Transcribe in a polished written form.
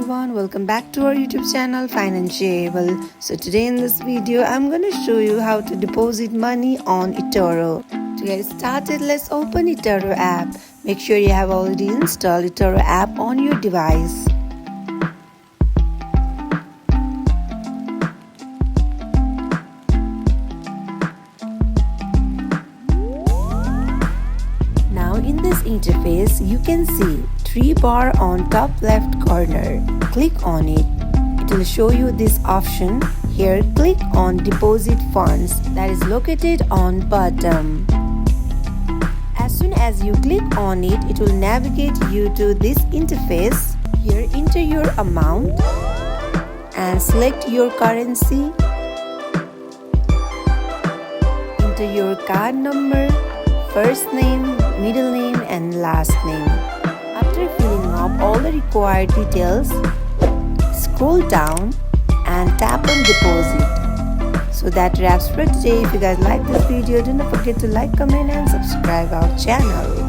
everyone, welcome back to our YouTube channel Financiable. So today in this video I'm going to show you how to deposit money on Etoro. To get started, let's open Etoro app. Make sure you have already installed Etoro app on your device. Now in this interface you can see 3 bar on top left corner. Click on it. It will show you this option. Here click on deposit funds that is located on bottom. As soon as you click on it, it will navigate you to this interface. Here enter your amount and select your currency. Enter your card number, first name, middle name and last name. After filling up all the required details, scroll down and tap on deposit. So that wraps for today. If you guys like this video, do not forget to like, comment and subscribe our channel.